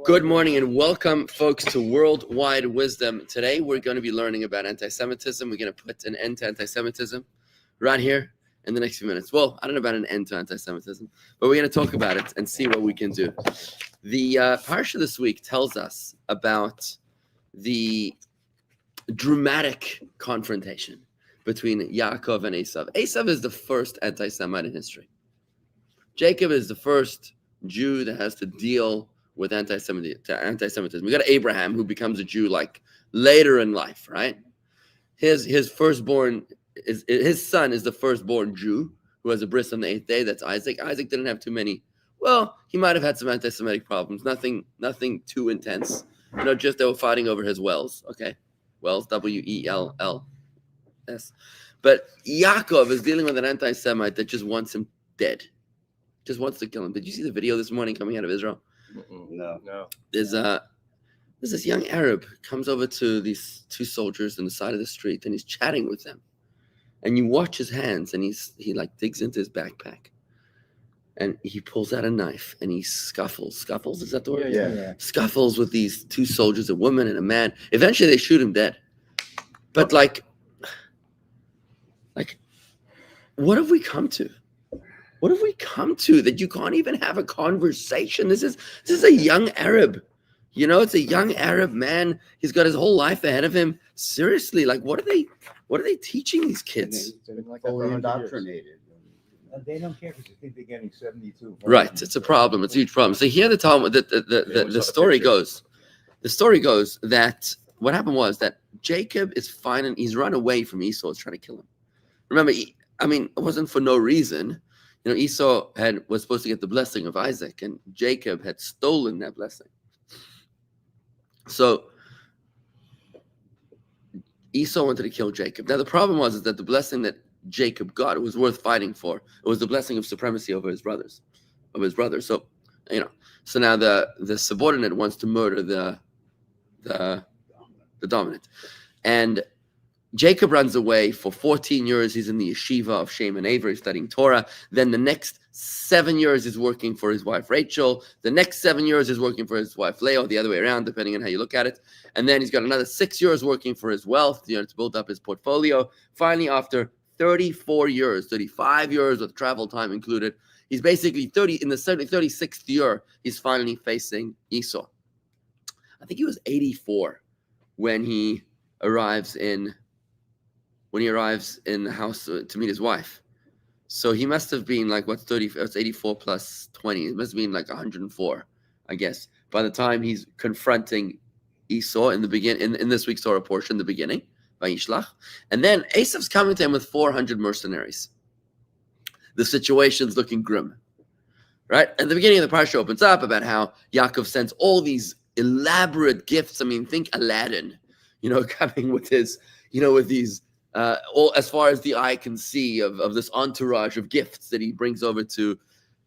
Good morning and welcome, folks, to Worldwide Wisdom. Today we're going to be learning about anti-Semitism. We're going to put an end to anti-Semitism right here in the next few minutes. Well, I don't know about an end to anti-Semitism, but we're going to talk about it and see what we can do. The Parsha this week tells us about the dramatic confrontation between Yaakov and Esau. Esau is the first anti-Semite in history. Jacob is the first Jew that has to deal with anti-Semitism. We got Abraham, who becomes a Jew like later in life, right? His firstborn is his son is the firstborn Jew who has a bris on the 8th day. That's Isaac. Isaac didn't have too many. Well, he might have had some anti-Semitic problems. Nothing too intense. Just they were fighting over his wells. Okay, wells, Wells. But Yaakov is dealing with an anti-Semite that just wants him dead. Just wants to kill him. Did you see the video this morning coming out of Israel? No. There's this young Arab comes over to these two soldiers on the side of the street, and he's chatting with them. And you watch his hands, and he like digs into his backpack, and he pulls out a knife, and he scuffles. Scuffles, is that the word? Yeah. Scuffles with these two soldiers, a woman and a man. Eventually, they shoot him dead. But like, what have we come to? What have we come to that you can't even have a conversation? This is a young Arab. It's a young Arab man. He's got his whole life ahead of him. Seriously, what are they teaching these kids? They're fully indoctrinated. And they don't care because they think they're getting 72. Right. It's a problem. It's a huge problem. So here the story goes. The story goes that what happened was that Jacob he's run away from Esau. He's trying to kill him. Remember, it wasn't for no reason. Esau was supposed to get the blessing of Isaac, and Jacob had stolen that blessing. So Esau wanted to kill Jacob. Now the problem was that the blessing that Jacob got, it was worth fighting for. It was the blessing of supremacy over his brothers. So so now the subordinate wants to murder the dominant, and Jacob runs away for 14 years. He's in the yeshiva of Shimon studying Torah. Then the next 7 years is working for his wife Rachel. The next 7 years is working for his wife Leah, the other way around, depending on how you look at it. And then he's got another 6 years working for his wealth, to build up his portfolio. Finally, after 35 years with travel time included, he's basically 36th year, he's finally facing Esau. I think he was 84 when he arrives in the house to meet his wife. So he must have been like, 30? It's 84 plus 20. It must have been like 104, I guess, by the time he's confronting Esau in the beginning, in this week's Torah portion, the beginning, Vayishlach. And then Esau's coming to him with 400 mercenaries. The situation's looking grim, right? At the beginning of the parsha opens up about how Yaakov sends all these elaborate gifts. Think Aladdin, coming with his, with these, all as far as the eye can see of this entourage of gifts that he brings over to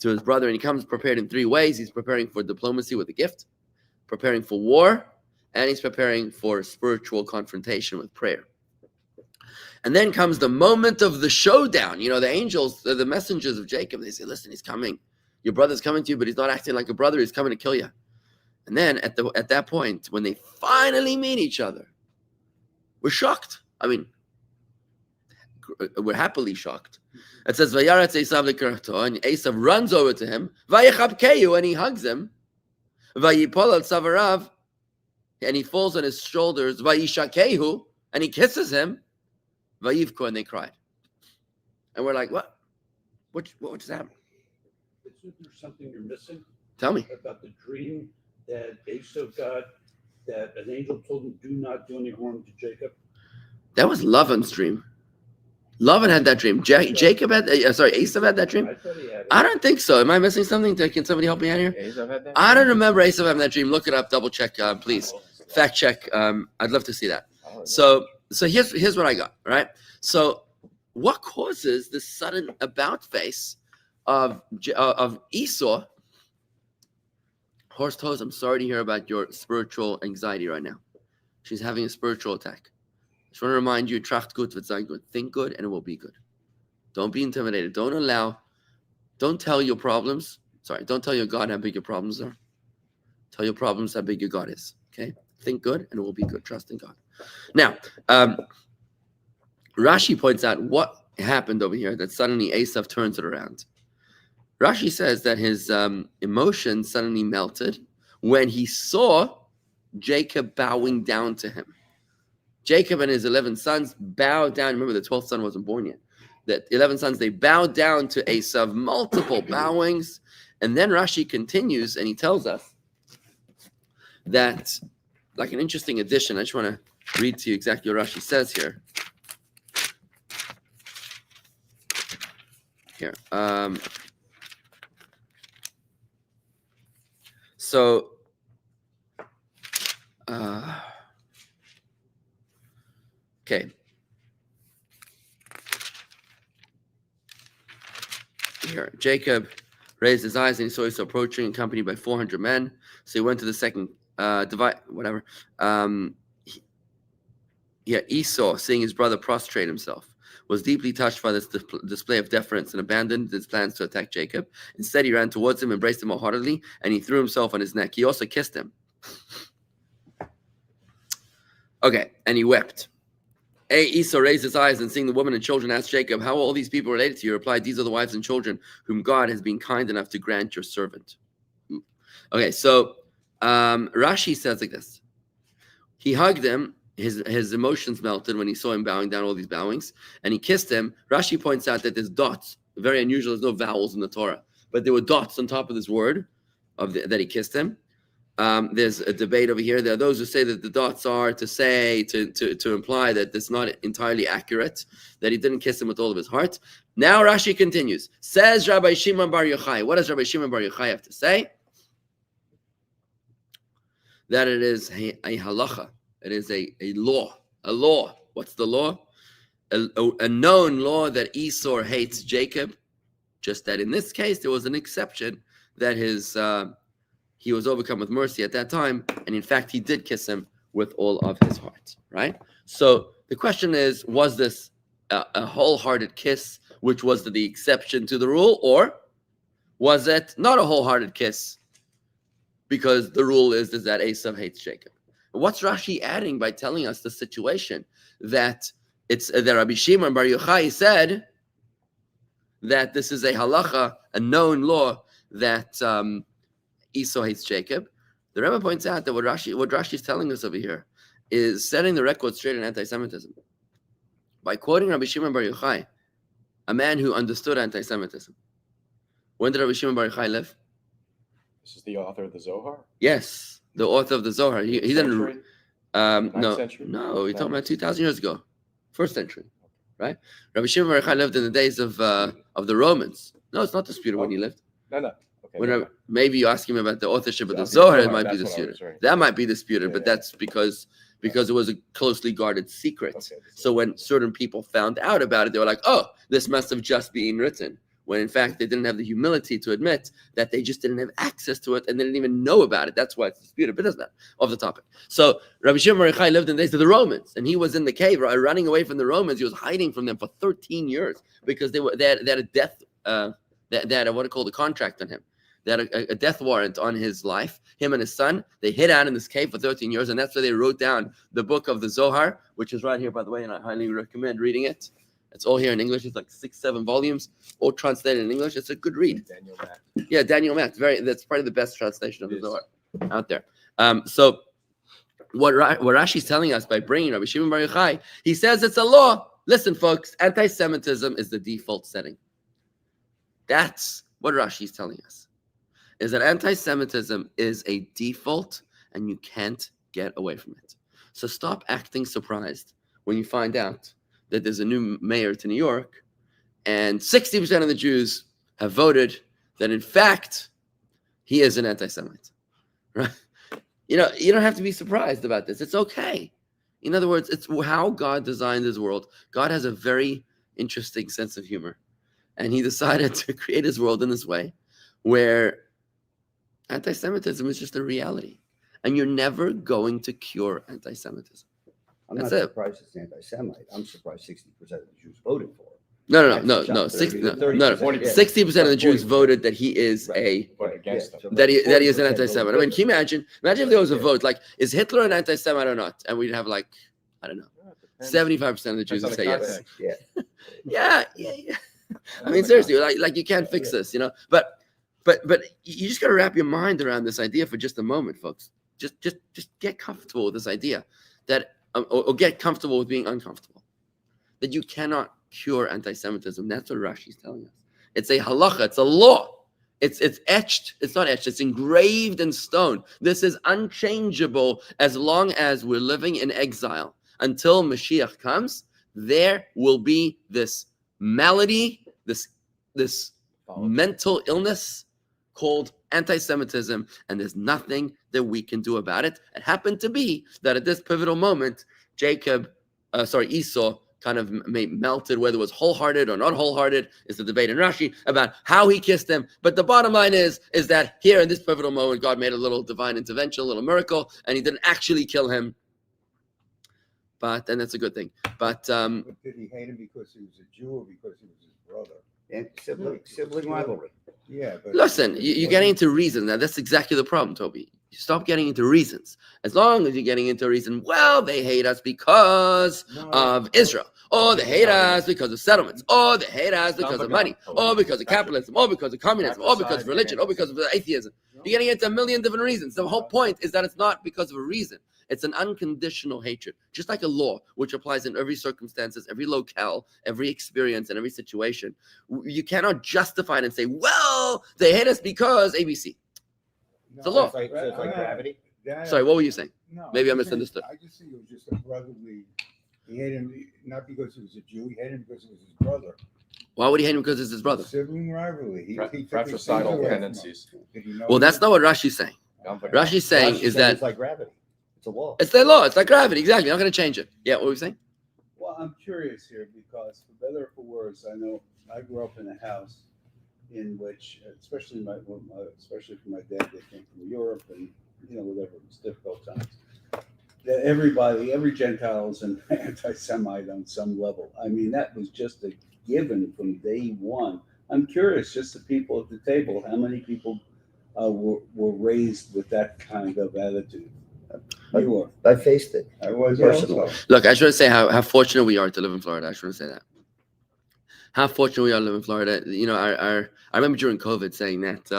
his brother. And he comes prepared in 3 ways. He's preparing for diplomacy with a gift, preparing for war, and he's preparing for spiritual confrontation with prayer. And then comes the moment of the showdown. The angels, the messengers of Jacob, they say, listen, he's coming. Your brother's coming to you, but he's not acting like a brother. He's coming to kill you. And then at that point, when they finally meet each other, we're shocked. We're happily shocked. It says, Vayaretz Esav lekarto, and Esav runs over to him, Vayichabkeyu, and he hugs him, Vayipol al tzavarav, and he falls on his shoulders, Vayishakehu, and he kisses him, Vayivko, and they cried. And we're like, what? What just happened? Isn't there something you're missing? Tell me. About the dream that Esau got, that an angel told him, do not do any harm to Jacob? That was Lavan's dream. Lavan had that dream. Esau had that dream? I thought he had it. I don't think so. Am I missing something? Can somebody help me out here? Esau had that? I don't remember Esau having that dream. Look it up. Double check, please. Fact check. I'd love to see that. So here's what I got, right? So what causes this sudden about face of Esau? Horst Toes, I'm sorry to hear about your spiritual anxiety right now. She's having a spiritual attack. I just want to remind you, tracht gut wird sein gut. Think good and it will be good. Don't be intimidated. Don't tell your problems. Don't tell your God how big your problems are. Tell your problems how big your God is. Okay? Think good and it will be good. Trust in God. Now, Rashi points out what happened over here, that suddenly Esau turns it around. Rashi says that his emotions suddenly melted when he saw Jacob bowing down to him. Jacob and his 11 sons bowed down. Remember, the 12th son wasn't born yet. The 11 sons, they bowed down to Esau, multiple bowings. And then Rashi continues and he tells us that, like an interesting addition, I just want to read to you exactly what Rashi says here. Here. Okay. Here, Jacob raised his eyes and he saw Esau approaching, accompanied by 400 men. So he went to the second divide, whatever. Esau, seeing his brother prostrate himself, was deeply touched by this display of deference and abandoned his plans to attack Jacob. Instead, he ran towards him, embraced him wholeheartedly, and he threw himself on his neck. He also kissed him. Okay, and he wept. Esau raised his eyes and seeing the woman and children asked Jacob, how are all these people related to you? He replied, these are the wives and children whom God has been kind enough to grant your servant. Okay, so Rashi says like this. He hugged him. His emotions melted when he saw him bowing down, all these bowings, and he kissed him. Rashi points out that there's dots, very unusual. There's no vowels in the Torah, but there were dots on top of this word that he kissed him. There's a debate over here. There are those who say that the dots are to imply that it's not entirely accurate, that he didn't kiss him with all of his heart. Now Rashi continues. Says Rabbi Shimon Bar Yochai. What does Rabbi Shimon Bar Yochai have to say? That it is a halacha. It is a law. A law. What's the law? A known law that Esau hates Jacob. Just that in this case, there was an exception that he was overcome with mercy at that time, and in fact, he did kiss him with all of his heart, right? So the question is, was this a wholehearted kiss, which was the exception to the rule, or was it not a wholehearted kiss because the rule is that Esau hates Jacob? What's Rashi adding by telling us the situation that it's that Rabbi Shimon Bar Yochai said that this is a halacha, a known law that Esau hates Jacob? The Rebbe points out that what Rashi is telling us over here is setting the record straight in anti-Semitism by quoting Rabbi Shimon Bar Yochai, a man who understood anti-Semitism. When did Rabbi Shimon Bar Yochai live? This is the author of the Zohar? Yes, the author of the Zohar. He didn't. Century? No, you're talking about 2,000 years ago, first century, right? Rabbi Shimon Bar Yochai lived in the days of the Romans. No, it's not disputed when he lived. No. Okay, maybe you ask him about the authorship of the Zohar, it might be that's what I was disputed. referring to. That might be disputed, Yeah, but yeah. that's because it was a closely guarded secret. Okay. So when certain people found out about it, they were like, oh, this must have just been written. When in fact, they didn't have the humility to admit that they just didn't have access to it and they didn't even know about it. That's why it's disputed, but that's not off the topic. So Rabbi Shimon Bar Yochai lived in the days of the Romans, and he was in the cave, running away from the Romans. He was hiding from them for 13 years because they had a death, they had what are called a contract on him. They had a death warrant on his life. Him and his son, they hid out in this cave for 13 years, and that's where they wrote down the book of the Zohar, which is right here, by the way, and I highly recommend reading it. It's all here in English. It's like 6-7 volumes, all translated in English. It's a good read. Daniel Mack. Yeah, Daniel Mack. That's probably the best translation of the Zohar out there. So what Rashi's telling us by bringing Rabbi Shimon Bar Yochai, he says it's a law. Listen, folks, anti-Semitism is the default setting. That's what Rashi's telling us, is that anti-Semitism is a default and you can't get away from it. So stop acting surprised when you find out that there's a new mayor to New York and 60% of the Jews have voted that in fact he is an anti-Semite, right? You don't have to be surprised about this. It's okay. In other words, it's how God designed his world. God has a very interesting sense of humor, and he decided to create his world in this way where anti-Semitism is just a reality, and you're never going to cure anti-Semitism. I'm That's not it. surprised it's anti-Semite. I'm surprised 60% of the Jews voted for it. No. 60% of the Jews voted that he is But against him. that he is an anti-Semite. I mean, can you imagine? Imagine if there was a vote like, is Hitler an anti-Semite or not? And we'd have like, I don't know, 75% of the Jews would say yes. Yeah. I mean, seriously, like you can't fix this, But you just got to wrap your mind around this idea for just a moment, folks. Just get comfortable with this idea that, or get comfortable with being uncomfortable. That you cannot cure anti-Semitism. That's what Rashi is telling us. It's a halacha. It's a law. It's etched. It's not etched. It's engraved in stone. This is unchangeable as long as we're living in exile. Until Mashiach comes, there will be this malady, this mental illness called anti-Semitism, and there's nothing that we can do about it. It happened to be that at this pivotal moment, Esau kind of melted, whether it was wholehearted or not wholehearted, is the debate in Rashi about how he kissed him. But the bottom line is that here in this pivotal moment, God made a little divine intervention, a little miracle, and he didn't actually kill him. And that's a good thing. But did he hate him because he was a Jew or because he was his brother? And sibling rivalry. Yeah, but listen, you're getting into reason. Now, that's exactly the problem, Toby. You stop getting into reasons. As long as you're getting into a reason, well, they hate us because of Israel. Or they hate us because of settlements. Or they hate us because of money. Or because of capitalism. Or because of communism. Or because of religion. Or because of atheism. You're getting into a million different reasons. The whole point is that it's not because of a reason. It's an unconditional hatred, just like a law, which applies in every circumstances, every locale, every experience, and every situation. You cannot justify it and say, well, they hate us because ABC. It's a law. So it's like gravity. Sorry, what were you saying? No, Maybe I misunderstood. I just think it was just a brotherly. He hated him not because he was a Jew. He hated him because he was his brother. Why would he hate him because it's his brother? Sibling rivalry. He took his Fratricidal things away from him. tendencies. Did he know Well, that's not what Rashi's saying. But Rashi's saying is that it's like gravity. It's a law. it's their law. It's like gravity. Exactly. You're not going to change it. Yeah, what were you saying? Well, I'm curious here because, for better or for worse, I know I grew up in a house in which, especially especially for my dad, they came from Europe and whatever, it was difficult times. That every Gentile is an anti-Semite on some level. I mean, that was just a given from day one. I'm curious, just the people at the table, how many people were raised with that kind of attitude? You were. I faced it. I was Personally. also. Look, I just want to say how fortunate we are to live in Florida. I just want to say that. How fortunate we are to live in Florida. I remember during COVID saying that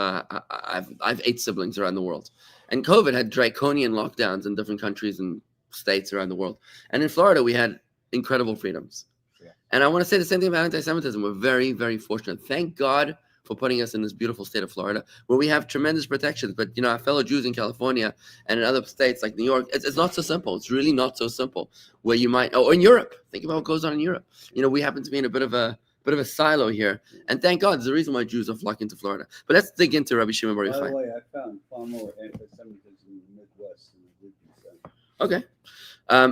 I've 8 siblings around the world. And COVID had draconian lockdowns in different countries and states around the world. And in Florida, we had incredible freedoms. Yeah. And I want to say the same thing about anti-Semitism. We're very, very fortunate. Thank God for putting us in this beautiful state of Florida, where we have tremendous protections. But, our fellow Jews in California and in other states like New York, it's not so simple. It's really not so simple. Where you might, or in Europe, think about what goes on in Europe. We happen to be in a bit of a silo here. And thank God, there's a reason why Jews are flocking to Florida. But let's dig into Rabbi Shimon Bar By the Yochai. way, I found far more anti-Semitism in the Midwest than I did in the South. Okay.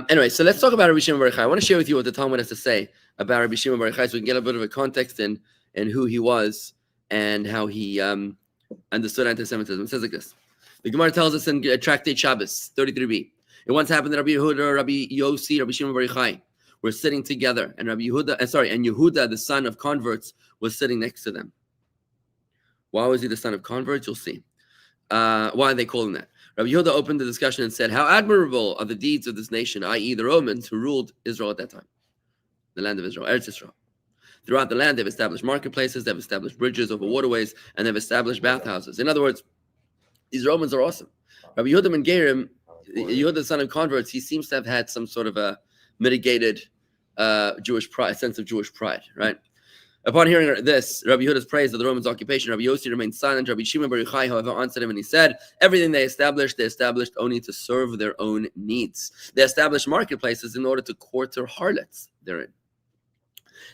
Anyway, so let's talk about Rabbi Shimon Bar Yochai. I want to share with you what the Talmud has to say about Rabbi Shimon Bar Yochai so we can get a bit of a context in who he was and how he understood anti-Semitism. It says like this. The Gemara tells us in Tractate Shabbos, 33b. It once happened that Rabbi Yehuda, Rabbi Yossi, Rabbi Shimon Bar Yochai were sitting together, and Yehuda, the son of converts, was sitting next to them. Why was he the son of converts? You'll see. Why they call him that. Rabbi Yehuda opened the discussion and said, how admirable are the deeds of this nation, i.e. the Romans who ruled Israel at that time, the land of Israel, Eretz Israel. Throughout the land, they've established marketplaces, they've established bridges over waterways, and they've established bathhouses. In other words, these Romans are awesome. Rabbi Yehuda ben Gerim, Yehuda, the son of converts, he seems to have had some sort of a mitigated Jewish pride, sense of Jewish pride, right? Upon hearing this, Rabbi Yehuda's praise of the Romans' occupation, Rabbi Yossi remained silent. Rabbi Shimon Bar Yochai, however, answered him and he said, everything they established only to serve their own needs. They established marketplaces in order to quarter harlots therein.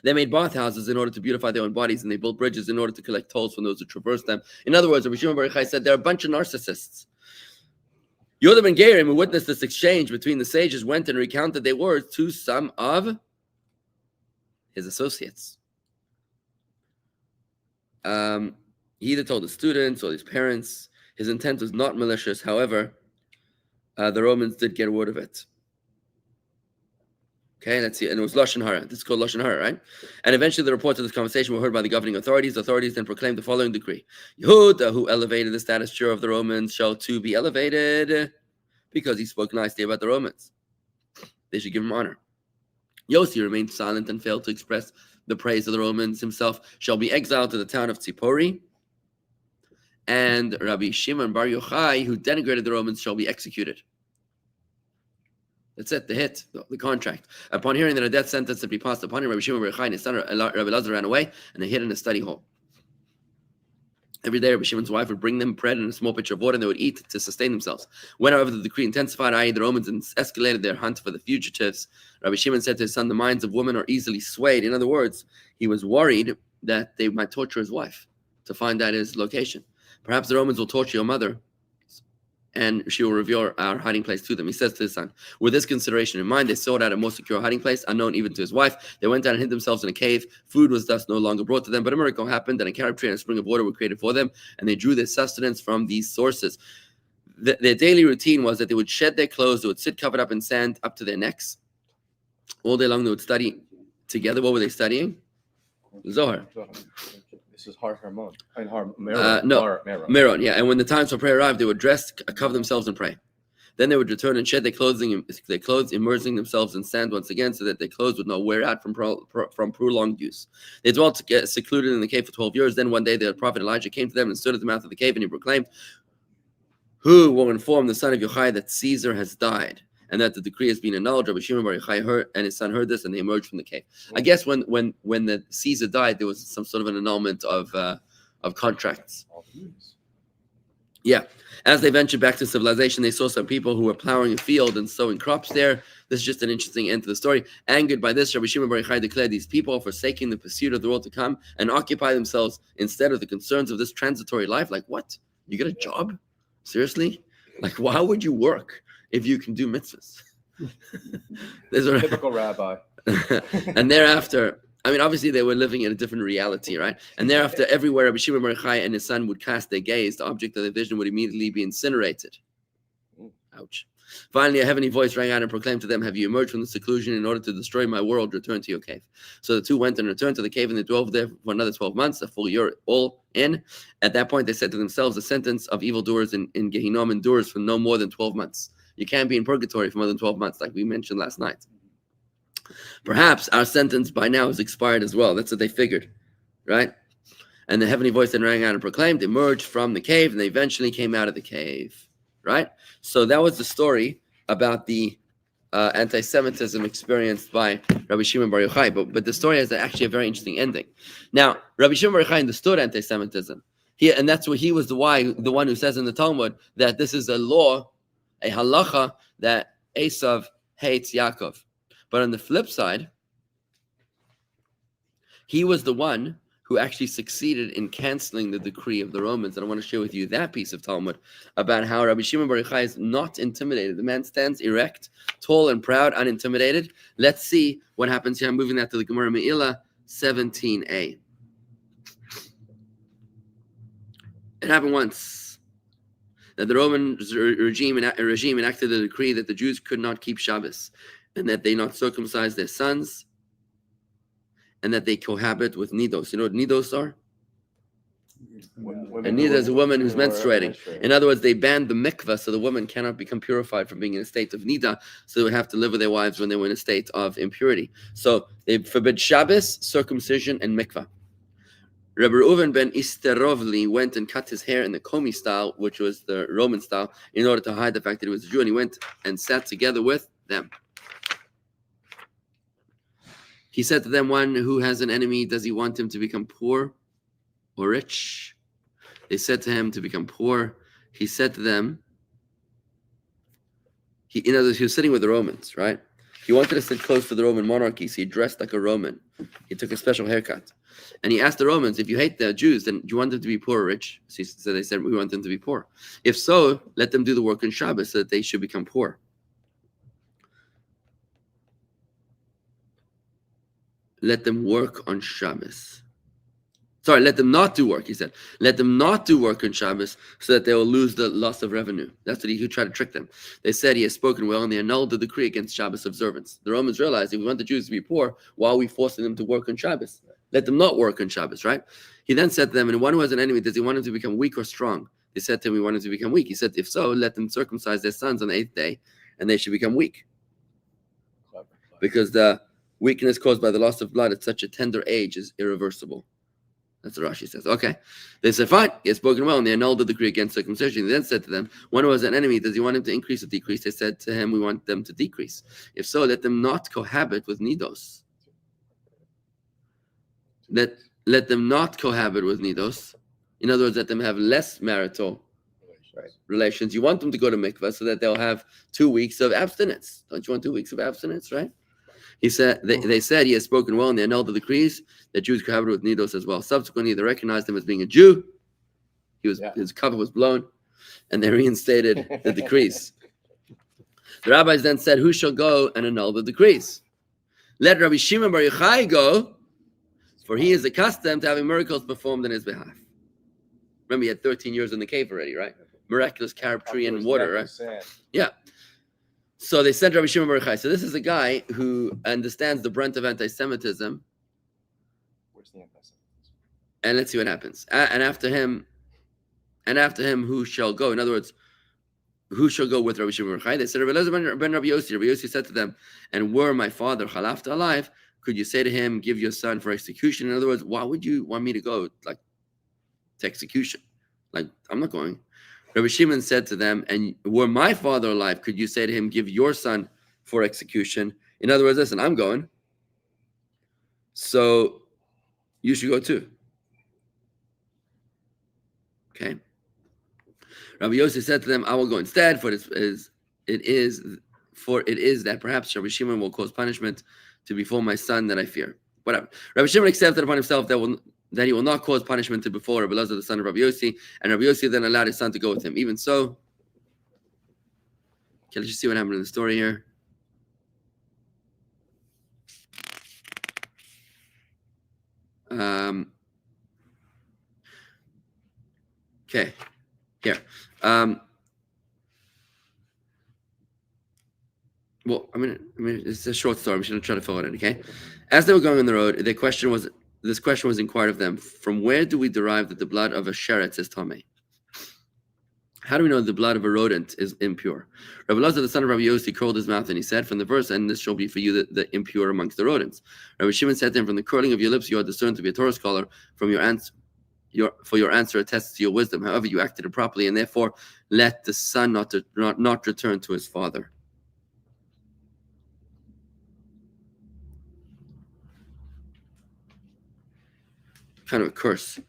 They made bathhouses in order to beautify their own bodies, and they built bridges in order to collect tolls from those who traverse them. In other words, Rabbi Shimon Bar Yochai said they're a bunch of narcissists. Yehuda ben Gerim, who witnessed this exchange between the sages, went and recounted their words to some of his associates. He either told his students or his parents. His intent was not malicious. However, the Romans did get word of it. Okay, let's see. And it was Lashon Hara. This is called Lashon Hara, right? And eventually the reports of this conversation were heard by the governing authorities. The authorities then proclaimed the following decree. Yehuda, who elevated the stature of the Romans, shall too be elevated because he spoke nicely about the Romans. They should give him honor. Yossi remained silent and failed to express the praise of the Romans. Himself shall be exiled to the town of Tzipori. And Rabbi Shimon Bar Yochai, who denigrated the Romans, shall be executed. That's it, the hit, the contract. Upon hearing that a death sentence had been passed upon him, Rabbi Shimon Bar Yochai and his son Rabbi Lazar ran away, and they hid in a study hall. Every day, Rabbi Shimon's wife would bring them bread and a small pitcher of water, and they would eat to sustain themselves. When, however, the decree intensified, i.e., the Romans escalated their hunt for the fugitives, Rabbi Shimon said to his son, the minds of women are easily swayed. In other words, he was worried that they might torture his wife to find out his location. Perhaps the Romans will torture your mother, and she will reveal our hiding place to them. He says to his son, with this consideration in mind, they sought out a more secure hiding place, unknown even to his wife. They went down and hid themselves in a cave. Food was thus no longer brought to them, but a miracle happened, and a carob tree and a spring of water were created for them, and they drew their sustenance from these sources. Their daily routine was that they would shed their clothes, they would sit covered up in sand up to their necks. All day long they would study together. What were they studying? Zohar. This is Har Harmon. No, Meron, yeah. And when the times for prayer arrived, they would dress, cover themselves, and pray. Then they would return and shed their clothes, immersing themselves in sand once again, so that their clothes would not wear out from prolonged use. They dwelt secluded in the cave for 12 years. Then one day the prophet Elijah came to them and stood at the mouth of the cave, and he proclaimed, who will inform the son of Yochai that Caesar has died, and that the decree has been annulled? Rabbi Shimon Bar Yochai heard, and his son heard this, and they emerged from the cave. I guess when the Caesar died, there was some sort of an annulment of contracts. Yeah. As they ventured back to civilization, they saw some people who were plowing a field and sowing crops there. This is just an interesting end to the story. Angered by this, Rabbi Shimon Bar Yochai declared, these people are forsaking the pursuit of the world to come and occupy themselves instead of the concerns of this transitory life. Like, what? You get a job? Seriously? Like, how would you work if you can do mitzvahs? Typical rabbi. And thereafter, I mean, obviously they were living in a different reality, right? And thereafter, everywhere Rabbi Shimon Bar Yochai and his son would cast their gaze, the object of their vision would immediately be incinerated. Ouch. Finally, a heavenly voice rang out and proclaimed to them, have you emerged from the seclusion in order to destroy my world? Return to your cave. So the two went and returned to the cave, and they dwelled there for another 12 months, a full year all in. At that point, they said to themselves, the sentence of evildoers in Gehinnom endures for no more than 12 months. You can't be in purgatory for more than 12 months, like we mentioned last night. Perhaps our sentence by now is expired as well. That's what they figured, right? And the heavenly voice then rang out and proclaimed, emerged from the cave, and they eventually came out of the cave, right? So that was the story about the anti-Semitism experienced by Rabbi Shimon Bar Yochai. But the story has actually a very interesting ending. Now, Rabbi Shimon Bar Yochai understood anti-Semitism. And that's what he was the one who says in the Talmud that this is a law, a halacha, that Esau hates Yaakov. But on the flip side, he was the one who actually succeeded in canceling the decree of the Romans. And I want to share with you that piece of Talmud about how Rabbi Shimon Bar Yochai is not intimidated. The man stands erect, tall and proud, unintimidated. Let's see what happens here. I'm moving that to the Gemara Me'ilah 17a. It happened once that the Roman regime enacted a decree that the Jews could not keep Shabbos, and that they not circumcise their sons, and that they cohabit with nidos. You know what nidos are? And nida is a woman who's menstruating. In other words, they banned the mikvah, so the woman cannot become purified from being in a state of nida, so they would have to live with their wives when they were in a state of impurity. So they forbid Shabbos, circumcision, and mikvah. Rabbi Reuven ben Isterovli went and cut his hair in the Komi style, which was the Roman style, in order to hide the fact that he was a Jew, and he went and sat together with them. He said to them, one who has an enemy, does he want him to become poor or rich? They said to him to become poor. He said to them, in other words, he was sitting with the Romans, right? He wanted to sit close to the Roman monarchy, so he dressed like a Roman. He took a special haircut. And he asked the Romans, if you hate the Jews, then do you want them to be poor or rich? So they said, we want them to be poor. If so, let them do the work in Shabbos so that they should become poor. Let them work on Shabbos. Sorry, let them not do work, he said. Let them not do work on Shabbos so that they will lose the loss of revenue. That's what he tried to trick them. They said he has spoken well and they annulled the decree against Shabbos observance. The Romans realized if we want the Jews to be poor, why are we forcing them to work on Shabbos? Let them not work on Shabbos, right? He then said to them, and one who has an enemy, does he want him to become weak or strong? They said to him, we want him to become weak. He said, if so, let them circumcise their sons on the 8th day and they should become weak. Because the weakness caused by the loss of blood at such a tender age is irreversible. That's what Rashi says. Okay. They said, fine, he has spoken well, and they annulled the decree against circumcision. He then said to them, one who has an enemy, does he want him to increase or decrease? They said to him, we want them to decrease. If so, let them not cohabit with nidos. Let them not cohabit with nidos. In other words, let them have less marital relations. You want them to go to mikvah so that they'll have 2 weeks of abstinence. Don't you want 2 weeks of abstinence, right? He said they said he has spoken well, and they annulled the decrees that Jews cohabited with nidos as well. Subsequently, they recognized him as being a Jew. His cover was blown, and they reinstated the decrees. The rabbis then said, "Who shall go and annul the decrees? Let Rabbi Shimon Bar Yochai go, for he is accustomed to having miracles performed in his behalf." Remember, he had 13 years in the cave already, right? Miraculous carob tree and water, right? Yeah. So they sent Rabbi Shimon Bar Yochai. So this is a guy who understands the brunt of anti-Semitism. Where's the anti-Semitism? And let's see what happens. And after him, who shall go? In other words, who shall go with Rabbi Shimon Bar Yochai? They said, Rabbi Elazar ben Rabbi Yossi. Rabbi Yossi said to them, and were my father Chalafta alive, could you say to him, give your son for execution? In other words, why would you want me to go to execution? I'm not going. Rabbi Shimon said to them, and were my father alive, could you say to him, give your son for execution? In other words, listen, I'm going, so you should go too. Okay. Rabbi Yossi said to them, I will go instead, for it is that perhaps Rabbi Shimon will cause punishment to befall my son that I fear. Whatever. Rabbi Shimon accepted upon himself that he will not cause punishment to befall Rabbi Elazar, the son of Rabbi Yossi, and Rabbi Yossi then allowed his son to go with him. Even so, okay, let's just see what happened in the story here. Okay, here. Well, it's a short story. I'm just going to try to fill it in, okay? As they were going on the road, this question was inquired of them, from where do we derive that the blood of a sheretz is tamei? How do we know that the blood of a rodent is impure? Rabbi Elazar, the son of Rabbi Yossi, curled his mouth and he said, from the verse, and this shall be for you the impure amongst the rodents. Rabbi Shimon said to him, from the curling of your lips you are discerned to be a Torah scholar, from your answer. For your answer attests to your wisdom. However, you acted improperly, and therefore let the son not return to his father. Kind of a curse.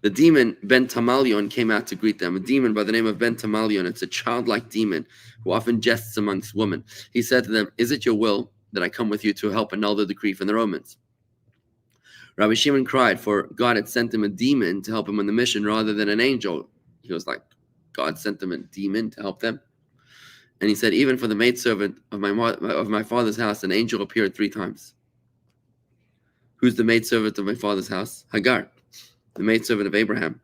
The demon Ben Tamalion came out to greet them. A demon by the name of Ben Tamalion. It's a childlike demon who often jests amongst women. He said to them, is it your will that I come with you to help annul the decree from the Romans? Rabbi Shimon cried, for God had sent him a demon to help him on the mission rather than an angel. He was like, God sent him a demon to help them. And he said, even for the maidservant of my father's house, an angel appeared 3 times. Who's the maidservant of my father's house? Hagar, the maidservant of Abraham.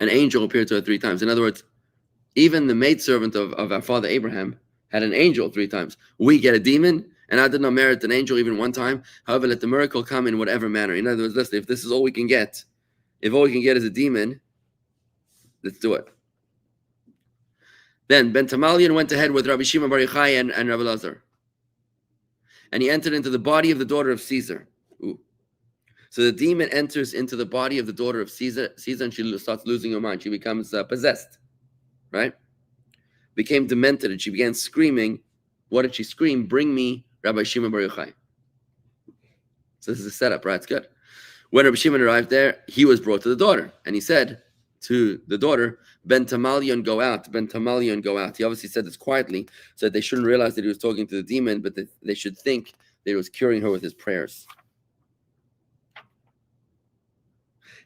An angel appeared to her 3 times. In other words, even the maidservant of our father Abraham had an angel 3 times. We get a demon, and I did not merit an angel even 1 time. However, let the miracle come in whatever manner. In other words, listen, if this is all we can get, if all we can get is a demon, let's do it. Then Ben Tamalion went ahead with Rabbi Shimon Bar Yochai and Rabbi Elazar. And he entered into the body of the daughter of Caesar. Ooh. So the demon enters into the body of the daughter of Caesar, and she starts losing her mind. She becomes possessed, right? Became demented, and she began screaming. What did she scream? Bring me Rabbi Shimon Bar Yochai. So this is a setup, right? It's good. When Rabbi Shimon arrived there, he was brought to the daughter, and he said to the daughter, Ben Tamalion, go out. Ben Tamalion, go out. He obviously said this quietly, so that they shouldn't realize that he was talking to the demon, but that they should think that he was curing her with his prayers.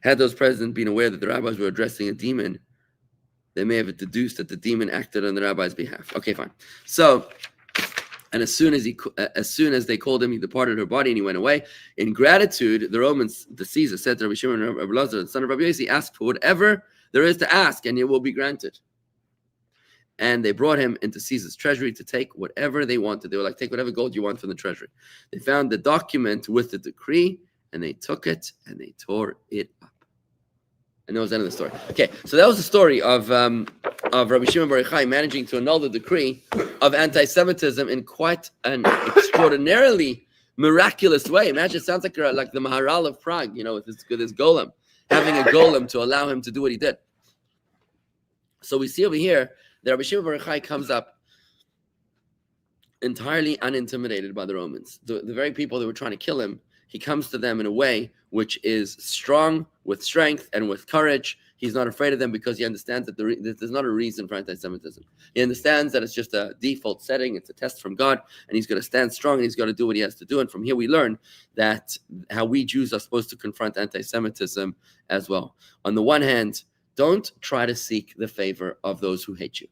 Had those present been aware that the rabbis were addressing a demon, they may have deduced that the demon acted on the rabbi's behalf. Okay, fine. So And as soon as they called him, he departed her body and he went away. In gratitude, the Romans, the Caesar, said to Rabbi Shimon and Rabbi Lazar, the son of Rabbi Yossi, ask for whatever there is to ask, and it will be granted. And they brought him into Caesar's treasury to take whatever they wanted. They were like, take whatever gold you want from the treasury. They found the document with the decree, and they took it and they tore it up. And that was the end of the story. Okay, so that was the story of Rabbi Shimon bar Yochai managing to annul the decree of anti-Semitism in quite an extraordinarily miraculous way. Imagine, it sounds like the Maharal of Prague, with his golem, having a golem to allow him to do what he did. So we see over here that Rabbi Shimon bar Yochai comes up entirely unintimidated by the Romans. The very people that were trying to kill him, he comes to them in a way which is strong, with strength, and with courage. He's not afraid of them because he understands that there's not a reason for anti-Semitism. He understands that it's just a default setting, it's a test from God, and he's going to stand strong, and he's going to do what he has to do. And from here we learn that how we Jews are supposed to confront anti-Semitism as well. On the one hand, don't try to seek the favor of those who hate you,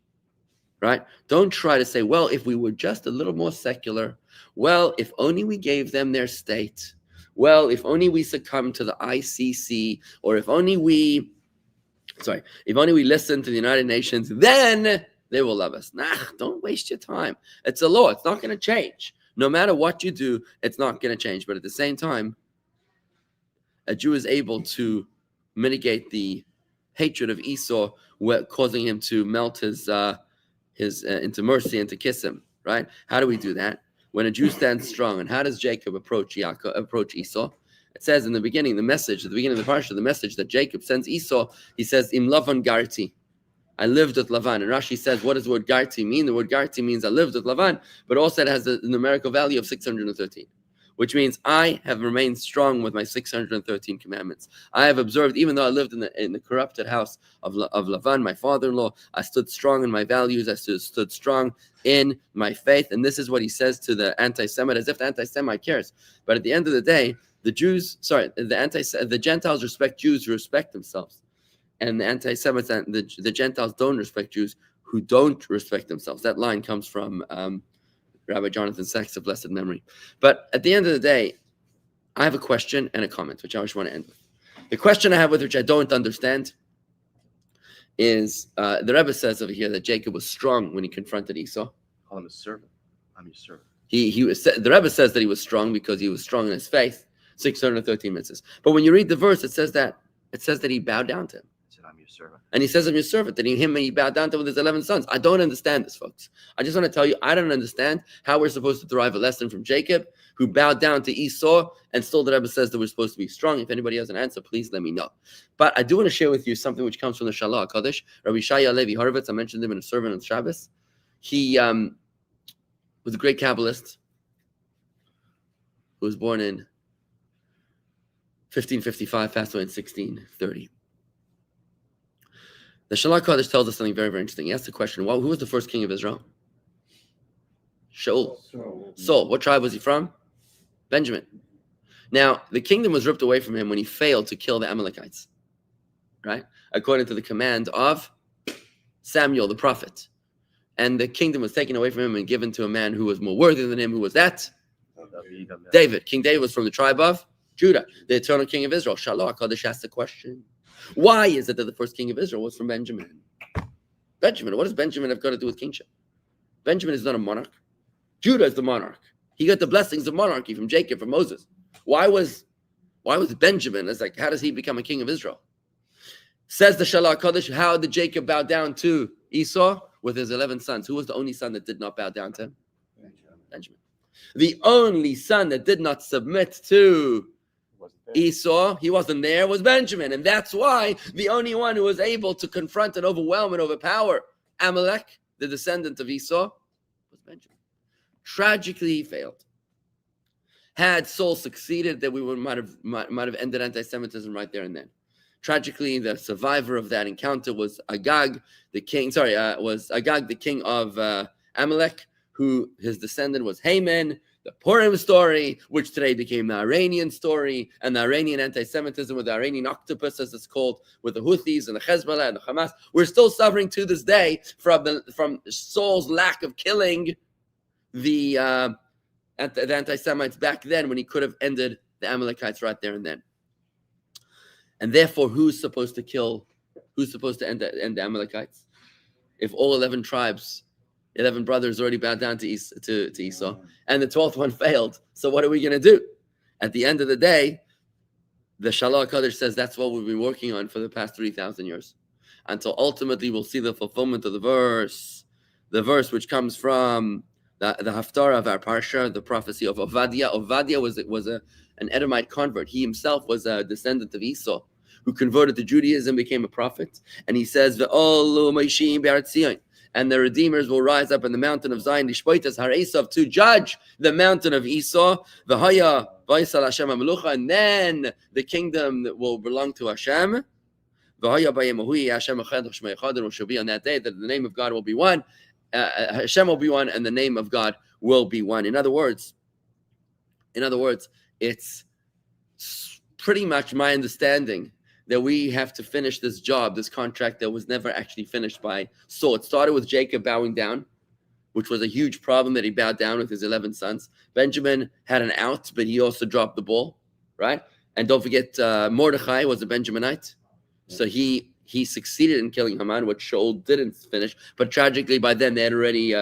right? Don't try to say, well, if we were just a little more secular, well, if only we gave them their state, well, if only we succumb to the ICC, or if only we listen to the United Nations, then they will love us. Nah, don't waste your time. It's a law. It's not going to change. No matter what you do, it's not going to change. But at the same time, a Jew is able to mitigate the hatred of Esau, causing him to melt his into mercy and to kiss him, right? How do we do that? When a Jew stands strong. And how does Jacob approach Esau? It says in the beginning, at the beginning of the Parsha, the message that Jacob sends Esau, he says, Im Lavan Garti. I lived with Lavan. And Rashi says, what does the word Garti mean? The word Garti means I lived with Lavan, but also it has a numerical value of 613, which means I have remained strong with my 613 commandments. I have observed, even though I lived in the corrupted house of Lavan, my father-in-law, I stood strong in my values. I stood strong in my faith. And this is what he says to the anti-Semite, as if the anti-Semite cares. But at the end of the day, the Gentiles respect Jews who respect themselves. And the anti-Semites, the Gentiles don't respect Jews who don't respect themselves. That line comes from Rabbi Jonathan Sachs of blessed memory. But at the end of the day, I have a question and a comment, which I just want to end with. The question I have with which I don't understand is the Rebbe says over here that Jacob was strong when he confronted Esau. Call him a servant. I'm your servant. The Rebbe says that he was strong because he was strong in his faith. 613 mitzvahs. But when you read the verse, it says that he bowed down to him. I said, I'm your servant. And he says, I'm your servant. And he bowed down to him with his 11 sons. I don't understand this, folks. I just want to tell you, I don't understand how we're supposed to derive a lesson from Jacob, who bowed down to Esau, and still the Rebbe says that we're supposed to be strong. If anybody has an answer, please let me know. But I do want to share with you something which comes from the Shalah HaKadosh. Rabbi Shaya Levi Horowitz, I mentioned him in a sermon on Shabbos. He was a great Kabbalist who was born in 1555, passed away in 1630. The Shalah HaKadosh tells us something very, very interesting. He asked the question, who was the first king of Israel? Shaul. Saul. What tribe was he from? Benjamin. Now, the kingdom was ripped away from him when he failed to kill the Amalekites, right? According to the command of Samuel, the prophet. And the kingdom was taken away from him and given to a man who was more worthy than him. Who was that? David. King David was from the tribe of Judah, the eternal king of Israel. Shalah HaKadosh asked the question, why is it that the first king of Israel was from Benjamin? Benjamin, what does Benjamin have got to do with kingship? Benjamin is not a monarch. Judah is the monarch. He got the blessings of monarchy from Jacob, from Moses. Why was Benjamin? It's like, how does he become a king of Israel? Says the Shalah HaKadosh, how did Jacob bow down to Esau? With his 11 sons. Who was the only son that did not bow down to him? Benjamin. The only son that did not submit to Esau, he wasn't there, was Benjamin. And that's why the only one who was able to confront and overwhelm and overpower Amalek, the descendant of Esau, was Benjamin. Tragically, he failed. Had Saul succeeded, that we might have ended anti-Semitism right there and then. Tragically, the survivor of that encounter was Agag, the king of Amalek, who his descendant was Haman. The Purim story, which today became the Iranian story, and the Iranian anti-Semitism with the Iranian octopus, as it's called, with the Houthis and the Hezbollah and the Hamas. We're still suffering to this day from Saul's lack of killing the anti-Semites back then when he could have ended the Amalekites right there and then. And therefore, who's supposed to end the Amalekites? If all 11 tribes, 11 brothers already bowed down to Esau, and the 12th one failed. So what are we going to do? At the end of the day, the Shalach HaKadosh says that's what we've been working on for the past 3,000 years. Until ultimately we'll see the fulfillment of the verse which comes from the Haftarah of our Parsha, the prophecy of Ovadia. Ovadia was an Edomite convert. He himself was a descendant of Esau, who converted to Judaism, became a prophet. And he says, "Ve'olu Moshiim Be'aretz Zion." And the redeemers will rise up in the mountain of Zion, Lishpoitas Har Esau, to judge the mountain of Esau. V'haya Vayisal Hashem HaMelucha, and then the kingdom that will belong to Hashem. V'haya Bayemahui Hashem Echad Shmei Echad, and it shall be on that day that the name of God will be one, Hashem will be one, and the name of God will be one. In other words, it's pretty much my understanding that we have to finish this job, this contract that was never actually finished by Saul. It started with Jacob bowing down, which was a huge problem that he bowed down with his 11 sons. Benjamin had an out, but he also dropped the ball, right? And don't forget, Mordechai was a Benjaminite. So he succeeded in killing Haman, which Shaul didn't finish. But tragically, by then, they had already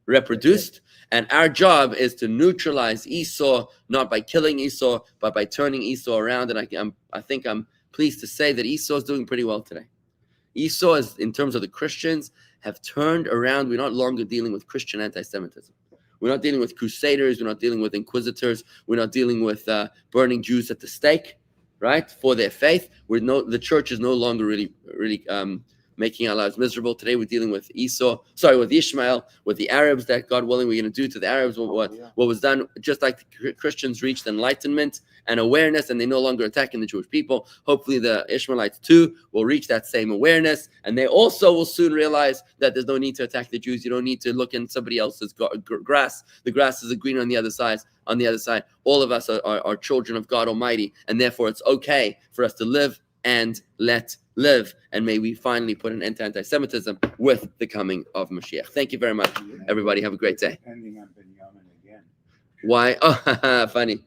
reproduced. And our job is to neutralize Esau, not by killing Esau, but by turning Esau around. And I think I'm pleased to say that Esau is doing pretty well today. Esau, is, in terms of the Christians, have turned around. We're not longer dealing with Christian anti-Semitism. We're not dealing with crusaders. We're not dealing with inquisitors. We're not dealing with burning Jews at the stake, right, for their faith. The church is no longer really making our lives miserable. Today we're dealing with with Ishmael, with the Arabs, that God willing we're going to do to the Arabs what was done, just like the Christians reached enlightenment and awareness, and they're no longer attacking the Jewish people. Hopefully the Ishmaelites too will reach that same awareness, and they also will soon realize that there's no need to attack the Jews. You don't need to look in somebody else's grass. The grass is green on the other side. All of us are children of God Almighty, and therefore it's okay for us to live and let live. And may we finally put an end to anti-Semitism with the coming of Mashiach. Thank you very much, everybody. Have a great day. Ending on Benjamin again. Why? Oh, funny.